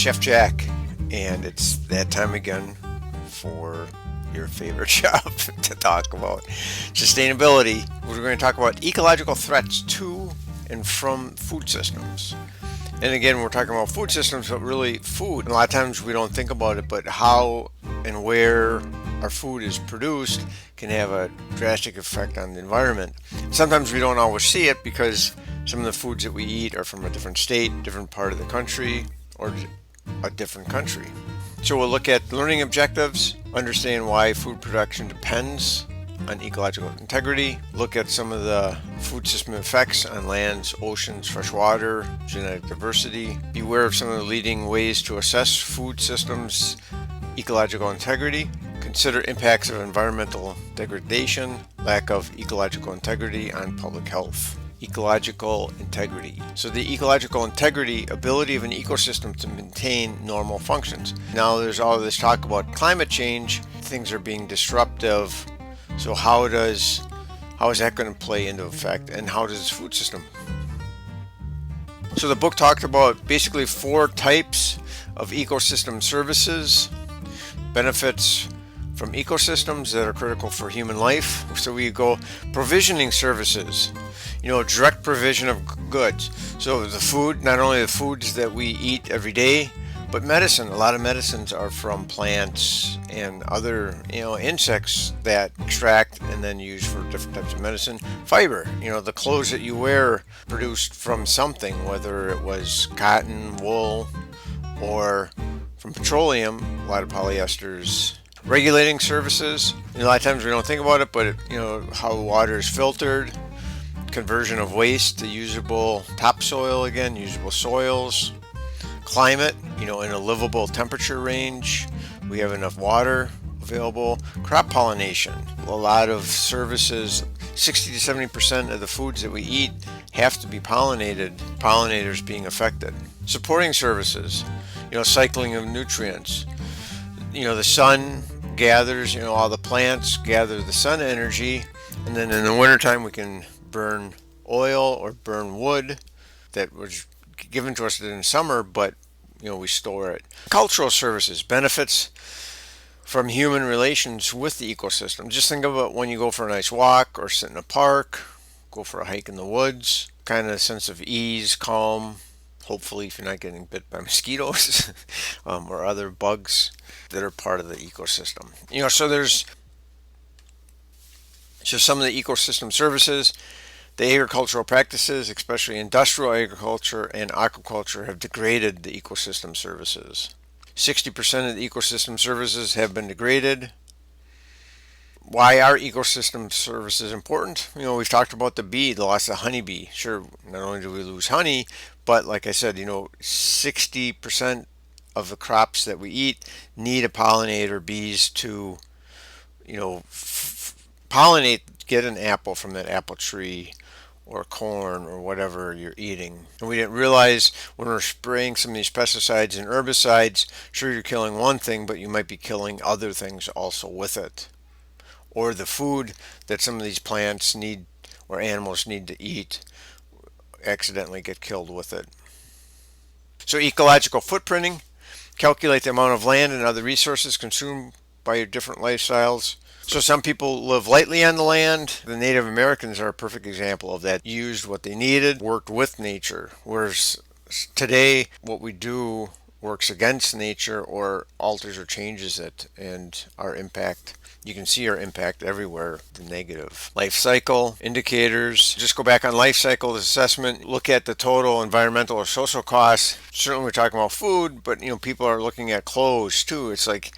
Chef Jack, and it's that time again for your favorite job to talk about sustainability. We're going to talk about ecological threats to and from food systems. And again, we're talking about food systems, but really food. A lot of times we don't think about it, but how and where our food is produced can have a drastic effect on the environment. Sometimes we don't always see it because some of the foods that we eat are from a different state, different part of the country, or a different country. So we'll look at learning objectives, understand why food production depends on ecological integrity, look at some of the food system effects on lands, oceans, freshwater, genetic diversity, be aware of some of the leading ways to assess food systems' ecological integrity, consider impacts of environmental degradation, lack of ecological integrity on public health. Ecological integrity. So the ecological integrity, ability of an ecosystem to maintain normal functions. Now there's all this talk about climate change, things are being disruptive. So how is that going to play into effect, and how does the food system? So the book talked about basically 4 types of ecosystem services, benefits from ecosystems that are critical for human life. So we go provisioning services, direct provision of goods. So the food, not only the foods that we eat every day, but medicine. A lot of medicines are from plants and other, insects that extract and then use for different types of medicine. Fiber, the clothes that you wear produced from something, whether it was cotton, wool, or from petroleum, a lot of polyesters. Regulating services, a lot of times we don't think about it, but how water is filtered, conversion of waste to usable topsoil again, usable soils, climate, in a livable temperature range, we have enough water available, crop pollination, a lot of services, 60 to 70% of the foods that we eat have to be pollinated, pollinators being affected. Supporting services, cycling of nutrients, the sun gathers, all the plants gather the sun energy, and then in the wintertime we can burn oil or burn wood that was given to us in summer, but we store it. Cultural services, benefits from human relations with the ecosystem. Just think about when you go for a nice walk or sit in a park, go for a hike in the woods, kind of a sense of ease, calm, hopefully if you're not getting bit by mosquitoes or other bugs that are part of the ecosystem. So some of the ecosystem services, the agricultural practices, especially industrial agriculture and aquaculture, have degraded the ecosystem services. 60% of the ecosystem services have been degraded. Why are ecosystem services important? We've talked about the bee, the loss of honeybee. Sure, not only do we lose honey, but like I said, 60% of the crops that we eat need a pollinator, bees to, pollinate, get an apple from that apple tree or corn or whatever you're eating. And we didn't realize when we're spraying some of these pesticides and herbicides, sure you're killing one thing, but you might be killing other things also with it. Or the food that some of these plants need or animals need to eat accidentally get killed with it. So ecological footprinting, calculate the amount of land and other resources consumed by your different lifestyles. So some people live lightly on the land. The Native Americans are a perfect example of that. Used what they needed, worked with nature. Whereas today, what we do works against nature or alters or changes it, and our impact. You can see our impact everywhere, the negative. Life cycle indicators. Just go back on life cycle assessment. Look at the total environmental or social costs. Certainly we're talking about food, but people are looking at clothes too. It's like,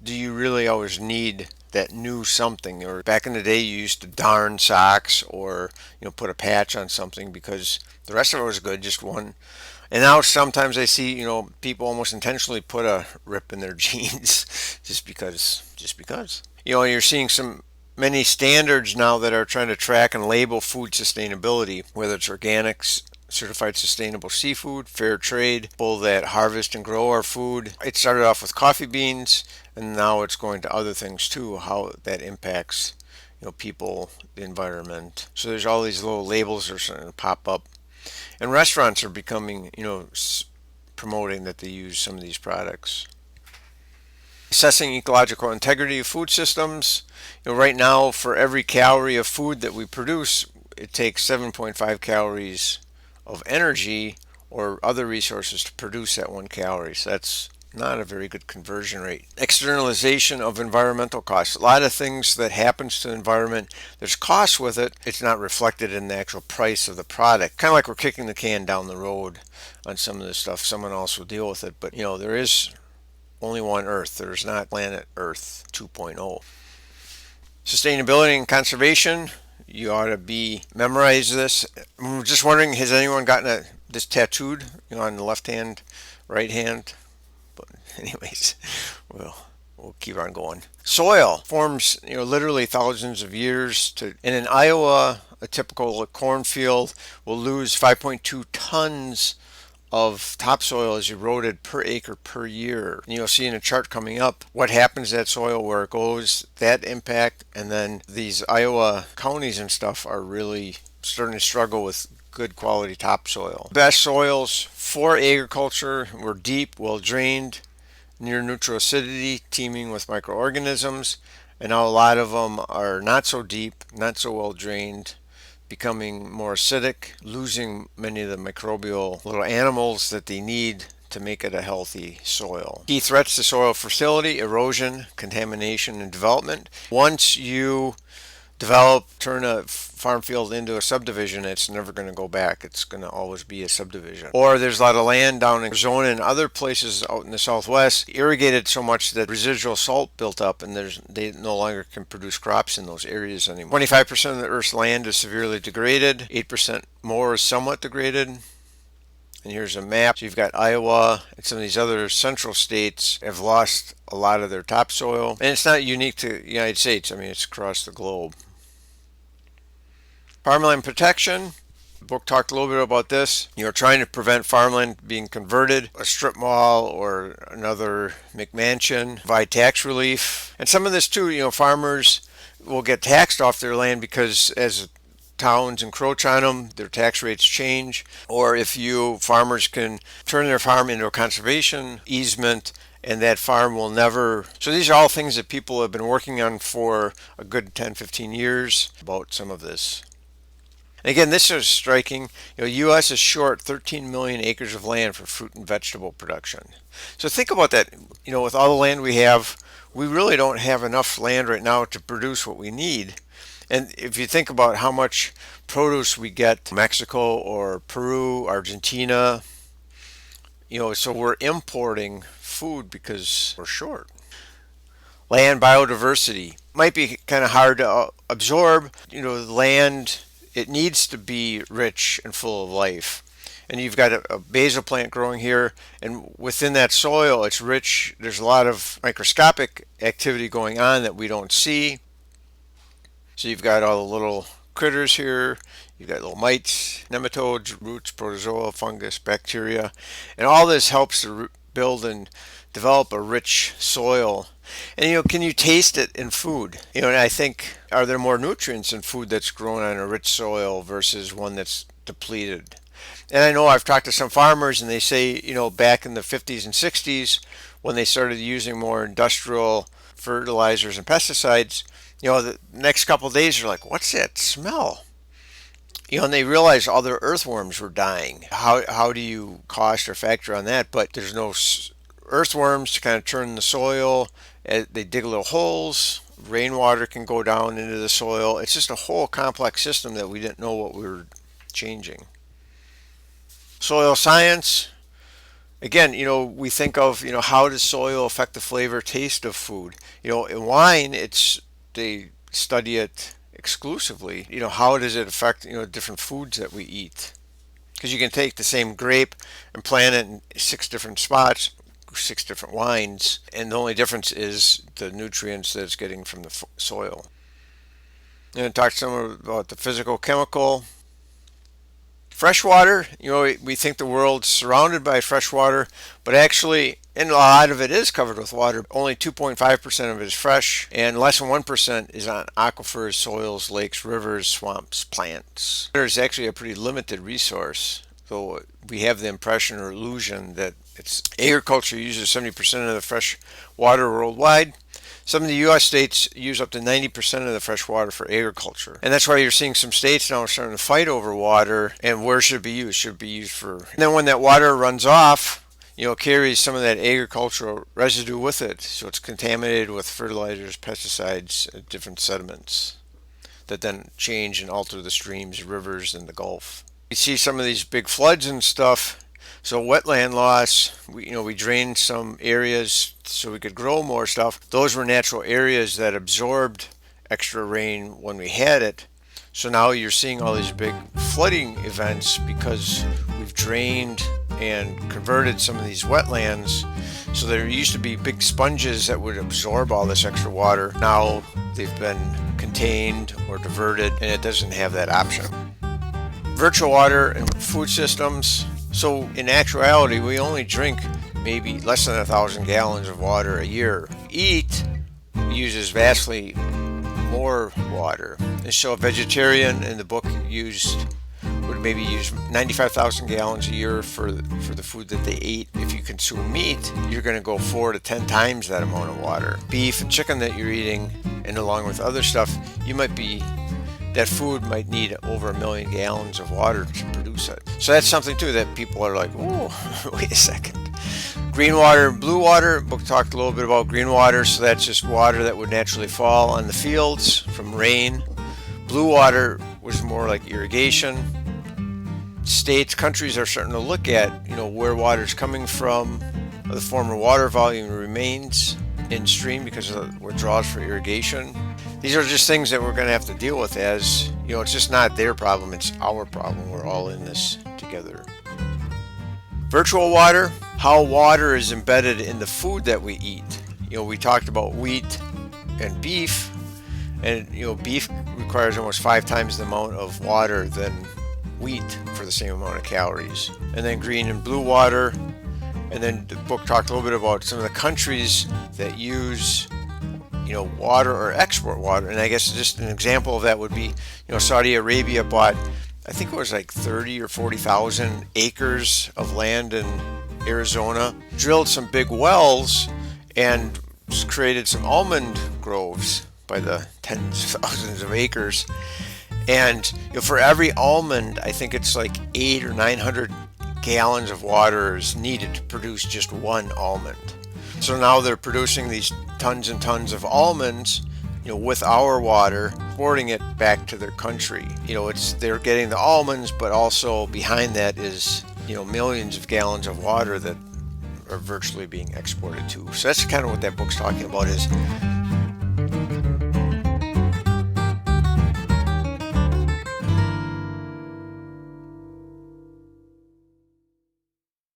do you really always need that new something? Or back in the day you used to darn socks or put a patch on something because the rest of it was good, just one. And now sometimes I see people almost intentionally put a rip in their jeans just because. You're seeing many standards now that are trying to track and label food sustainability, whether it's organics, certified sustainable seafood, fair trade, people that harvest and grow our food. It started off with coffee beans, and now it's going to other things too, how that impacts people, the environment. So there's all these little labels that are starting to pop up. And restaurants are becoming, promoting that they use some of these products. Assessing ecological integrity of food systems. Right now, for every calorie of food that we produce, it takes 7.5 calories of energy or other resources to produce that 1 calorie. So that's not a very good conversion rate. Externalization of environmental costs. A lot of things that happens to the environment, there's costs with it. It's not reflected in the actual price of the product. Kind of like we're kicking the can down the road on some of this stuff. Someone else will deal with it. But there is only one Earth. There's not planet Earth 2.0. Sustainability and conservation. You ought to memorize this. I'm just wondering, has anyone gotten this tattooed on the left hand, right hand? But anyways, we'll keep on going. Soil forms literally thousands of years and in Iowa, a typical cornfield will lose 5.2 tons of topsoil is eroded per acre per year. And you'll see in a chart coming up what happens to that soil, where it goes, that impact, and then these Iowa counties and stuff are really starting to struggle with good quality topsoil. Best soils for agriculture were deep, well drained, near neutral acidity, teeming with microorganisms, and now a lot of them are not so deep, not so well drained, becoming more acidic, losing many of the microbial little animals that they need to make it a healthy soil. Key threats to soil fertility: erosion, contamination, and development. Once you turn a farm field into a subdivision, it's never going to go back. It's going to always be a subdivision. Or there's a lot of land down in Arizona and other places out in the Southwest irrigated so much that residual salt built up, and they no longer can produce crops in those areas anymore. 25% of the Earth's land is severely degraded. 8% more is somewhat degraded. And here's a map. So you've got Iowa and some of these other central states have lost a lot of their topsoil. And it's not unique to the United States. I mean, it's across the globe. Farmland Protection. The book talked a little bit about this. You're trying to prevent farmland being converted, a strip mall or another McMansion, provide tax relief. And some of this too, farmers will get taxed off their land because as towns encroach on them, their tax rates change. Or if farmers can turn their farm into a conservation easement, and that farm will never. So these are all things that people have been working on for a good 10-15 years about some of this. Again, this is striking. U.S. is short 13 million acres of land for fruit and vegetable production. So think about that. With all the land we have, we really don't have enough land right now to produce what we need. And if you think about how much produce we get from Mexico or Peru, Argentina, so we're importing food because we're short. Land biodiversity might be kind of hard to absorb. The land, it needs to be rich and full of life. And you've got a basil plant growing here, and within that soil, it's rich. There's a lot of microscopic activity going on that we don't see. So you've got all the little critters here. You've got little mites, nematodes, roots, protozoa, fungus, bacteria. And all this helps to build and develop a rich soil. And can you taste it in food? And I think, are there more nutrients in food that's grown on a rich soil versus one that's depleted? And I know I've talked to some farmers, and they say, back in the 50s and 60s, when they started using more industrial fertilizers and pesticides, the next couple of days, they're like, what's that smell? And they realized all their earthworms were dying. How do you cost or factor on that? But there's no earthworms to kind of turn the soil. They dig little holes. Rainwater can go down into the soil. It's just a whole complex system that we didn't know what we were changing. Soil science. Again, we think of, how does soil affect the flavor, taste of food? In wine, they study it exclusively. How does it affect, different foods that we eat? Because you can take the same grape and plant it in 6 different spots, 6 different wines, and the only difference is the nutrients that it's getting from the soil. And talk some about the physical, chemical. Freshwater, we think the world's surrounded by freshwater, but actually, and a lot of it is covered with water. Only 2.5% of it is fresh, and less than 1% is on aquifers, soils, lakes, rivers, swamps, plants. Water is actually a pretty limited resource, so we have the impression or illusion that It's agriculture uses 70% of the fresh water worldwide. Some of the U.S. states use up to 90% of the fresh water for agriculture. And that's why you're seeing some states now starting to fight over water and where should it be used. Should it be used for... And then when that water runs off, it carries some of that agricultural residue with it. So it's contaminated with fertilizers, pesticides, different sediments that then change and alter the streams, rivers, and the Gulf. You see some of these big floods and stuff. So wetland loss, we drained some areas so we could grow more stuff. Those were natural areas that absorbed extra rain when we had it. So now you're seeing all these big flooding events because we've drained and converted some of these wetlands. So there used to be big sponges that would absorb all this extra water. Now they've been contained or diverted, and it doesn't have that option. Virtual water and food systems. So in actuality, we only drink maybe less than 1,000 gallons of water a year. Eat uses vastly more water. And so a vegetarian in the book would maybe use 95,000 gallons a year for the food that they eat. If you consume meat, you're going to go 4 to 10 times that amount of water. Beef and chicken that you're eating, and along with other stuff, that food might need over 1 million gallons of water to produce it. So that's something too that people are like, oh, wait a second. Green water and blue water. Book talked a little bit about green water, so that's just water that would naturally fall on the fields from rain. Blue water was more like irrigation. Countries are starting to look at, where water's coming from. The former water volume remains in stream because of withdrawals for irrigation. These are just things that we're going to have to deal with as, it's just not their problem, it's our problem. We're all in this together. Virtual water, how water is embedded in the food that we eat. We talked about wheat and beef, and beef requires almost 5 times the amount of water than wheat for the same amount of calories. And then green and blue water. And then the book talked a little bit about some of the countries that use water or export water. And I guess just an example of that would be, Saudi Arabia bought, I think it was like 30 or 40,000 acres of land in Arizona, drilled some big wells, and created some almond groves by the tens of thousands of acres. And for every almond, I think it's like 800 or 900 gallons of water is needed to produce just one almond. So now they're producing these tons and tons of almonds, with our water, exporting it back to their country. They're getting the almonds, but also behind that is, millions of gallons of water that are virtually being exported too. So that's kind of what that book's talking about, is